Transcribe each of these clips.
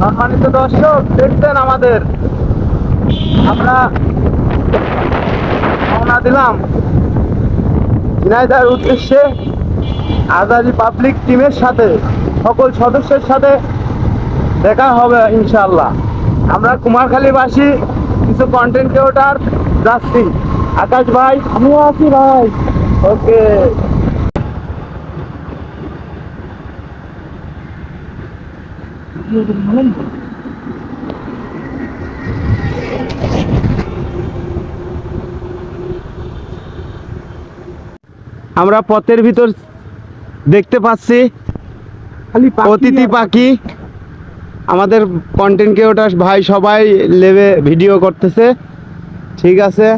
সম্মানিত দর্শক, দেখছেন আমাদের আমরা রওনা দিলাম ঝিনাইদহের উদ্দেশ্যে। আজারি পাবলিক টিমের সাথে সকল সদস্যের সাথে দেখা হবে ইনশাআল্লাহ। আমরা কুমারখালীবাসী কিছু কন্টেন্ট ক্রিয়েটর যাচ্ছি। আকাশ ভাই, আমিও আছি ভাই। ওকে, আমরা পথের ভিতর দেখতে পাচ্ছি অতিথি পাখি। আমাদের কন্টেন্ট ক্রিয়েটর ভাই সবাই লেবে ভিডিও করতেছে। ঠিক আছে,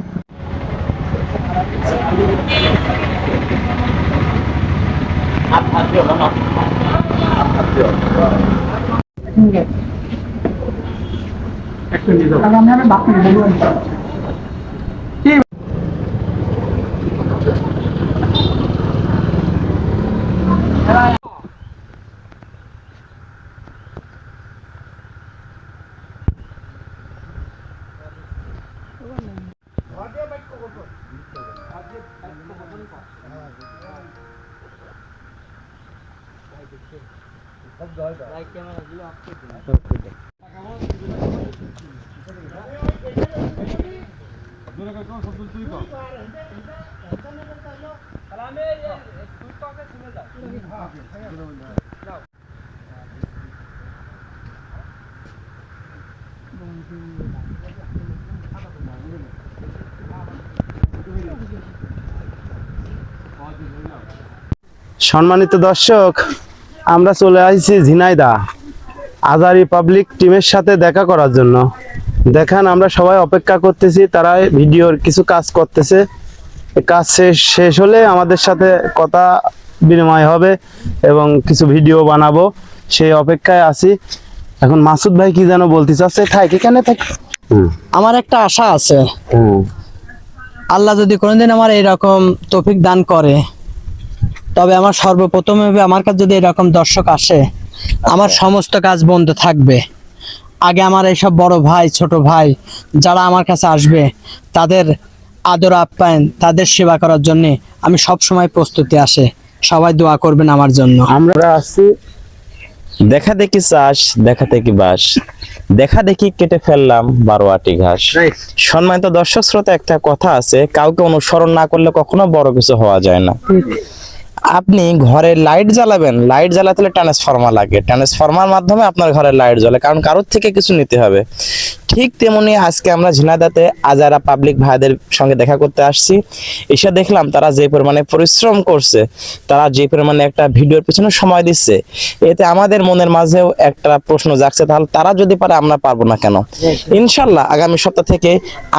সম্মানিত দর্শক, আমরা চলে আসছি ঝিনাইদহ আজারি পাবলিক টিমের সাথে দেখা করার জন্য। দেখান, আমরা সবাই অপেক্ষা করতেছি, তারা ভিডিওর কিছু কাজ করতেছে। কাজ শেষ হলে আমাদের সাথে কথা বিনিময় হবে এবং কিছু ভিডিও বানাবো, সেই অপেক্ষায় আছি। এখন মাসুদ ভাই কি যেন বলতে চাচ্ছে, থাকি কেন থাকি। আমার একটা আশা আছে, আল্লাহ যদি কোনোদিন আমার এরকম তৌফিক দান করে, তবে আমার সর্বপ্রথমে আমার কাছে যদি এরকম দর্শক আসে, আমার সমস্ত কাজ বন্ধ থাকবে। আগে আমার এইসব বড় ভাই ছোট ভাই যারা আমার কাছে আসবে, তাদের আদর আপ্যায়ন, তাদের সেবা করার জন্য আমি সব সময় প্রস্তুতি আসে। সবাই দোয়া করবেন আমার জন্য। আমরা আসছি দেখা দেখি চাষ, দেখা দেখি বাস, দেখা দেখি কেটে ফেললাম 12 আটি ঘাস। সম্মানিত দর্শক শ্রোতা, একটা কথা আছে, কাউকে অনুসরণ না করলে কখনো বড় কিছু হওয়া যায় না। আপনি ঘরে লাইট জ্বালাবেন, লাইট জ্বালাতে হলে ট্রান্সফরমার লাগে, ট্রান্সফরমার মাধ্যমে আপনার ঘরে লাইট জ্বলে, কারণ কারোর থেকে কিছু নিতে হবে। ঠিক তেমনি আজকে আমরা ঝিনাইদহতে আজারা পাবলিক ভাইদের সঙ্গে দেখা করতে আসছি। এসে দেখলাম তারা যে পরিমাণে পরিশ্রম করছে, তারা যে পরিমাণে একটা ভিডিওর পিছনে সময় দিচ্ছে, এতে আমাদের মনের মাঝেও একটা প্রশ্ন জাগছে, তাহলে তারা যদি পারে আমরা পারবো না কেন? ইনশাল্লাহ আগামী সপ্তাহ থেকে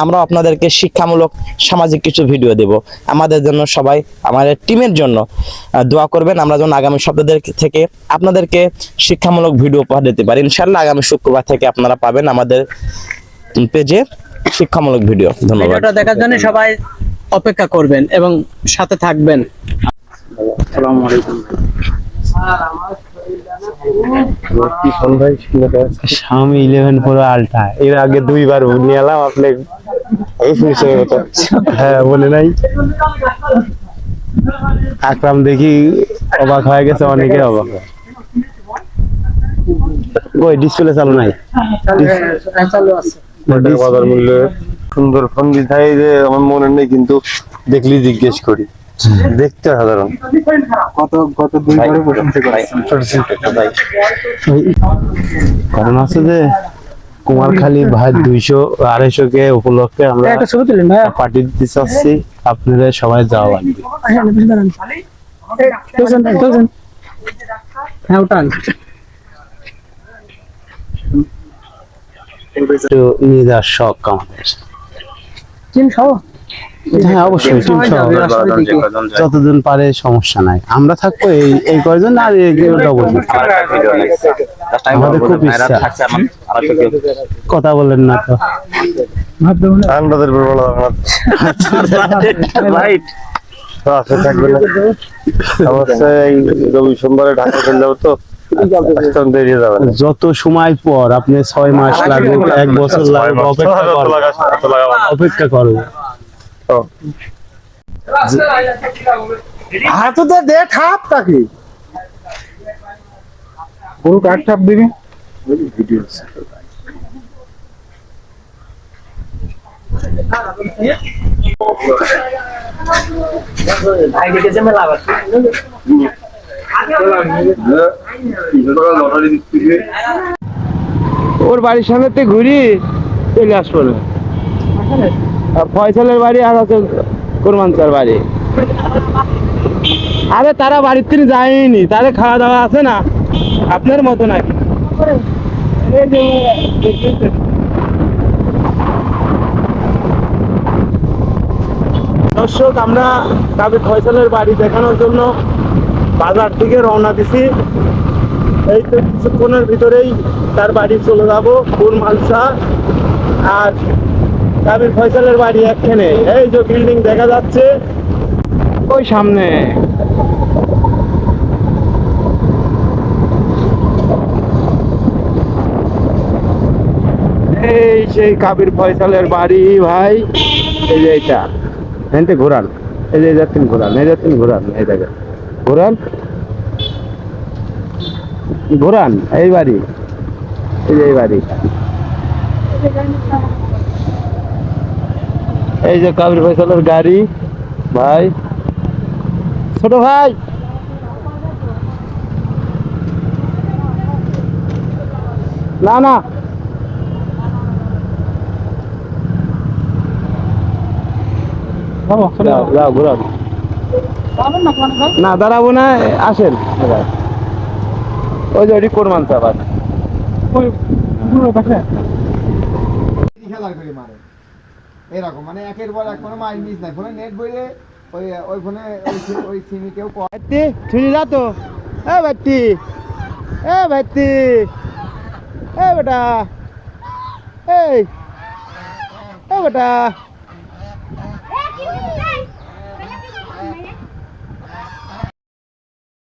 আমরা আপনাদেরকে শিক্ষামূলক সামাজিক কিছু ভিডিও দেব। আমাদের জন্য সবাই, আমাদের টিমের জন্য দোয়া করবেন, আমরা যেন আগামী সপ্তাহ থেকে আপনাদেরকে শিক্ষামূলক ভিডিও উপহার দিতে পারি। ইনশাল্লাহ আগামী শুক্রবার থেকে আপনারা পাবেন আমাদের পেজে শিক্ষামূলক ভিডিও। ধন্যবাদ। ভিডিওটা দেখার জন্য সবাই অপেক্ষা করবেন এবং সাথে থাকবেন। আসসালামু আলাইকুম। Xiaomi 11 Pro Ultra এর আগে 2 বার নিয়ে এলাম। আপনি হ্যাঁ বলে নাই, আকরাম দেখি অবাক হয়ে গেছে, অনেকে অবাক। ওই ডিসপ্লে চালু নাই, চালু আছে। বাজার মূল্য সুন্দর ফোন দিতে যে আমার মনে নেই, কিন্তু দেখলি জিজ্ঞেস করি। দেখতে সাধারণ কত দিন ধরে প্রশংসা কারণ আছে যে কুমারখালী ভাই 200-250 কে উপলক্ষে আমরা পার্টি দিতে চাচ্ছি। আপনারা সবাই যাওয়া লাগবে। নিয়ে যাওয়ার শখ আমাদের। হ্যাঁ অবশ্যই, যতদিন পারে সমস্যা নাই, আমরা থাকবো এই কয়জন। আর আমাদের খুব ইচ্ছা, কথা বলেন না তো অবশ্যই। রবি সোমবারে ঢাকা চলে যাবো তো। এখন দেরি যাবে না। যত সময় পর আপনি 6 মাস লাগবে, 1 বছর লাগবে, অপেক্ষা করবো। হাতুতে দে খাপ তাকে গরু কাঠ ঠাপ দিবি ওর বাড়ির সামনে থেকে ঘুরি চলে আসবো না। আর ফয়সালের বাড়ি আর আছে কোরবান স্যার বাড়ি। আরে তারা বাড়ির থেকে যায়নি, তারে খাওয়া দাওয়া আছে না আপনার মতো নাকি। এই যে দেখতেছেন। দর্শক, আমরা কাবির ফয়সালের বাড়ি দেখানোর জন্য বাজার থেকে রওনা দিছি। এই তো কিছুক্ষণের ভিতরেই তার বাড়ি চলে যাবো, ফুল মালসা। আর কাবির ফয়সালের বাড়ি একখানে, এই যে বিল্ডিং দেখা যাচ্ছে ওই সামনে। এই সেই কাবির ফয়সালের বাড়ি ভাই। এই যে এইটা এনতে ঘোরান, এই যে যাচ্ছেন ঘোরান, এই যাচ্ছেন ঘোরান, এই দেখেন ঘোরান ঘোরান, এই বাড়ি, এই যে এই বাড়ি। এই যে কাবির ফয়সালের গাড়ি ভাই, ছোট ভাই। না না যাও ঘোরান। না দাঁড়াবো না, আসেন। ওই যে ওটি কোরবান সাহেব খেলার করে মারে এরকম, মানে একের পর এক কোনো মাইল মিস নাই। ফোনে নেট বইলে ওই ফোনে ওই সিমি কেউ ভাইটি ছুরি যা তো, এ ভাইটি, এ ভাইটি, এ বেটা, এই এ বেটা।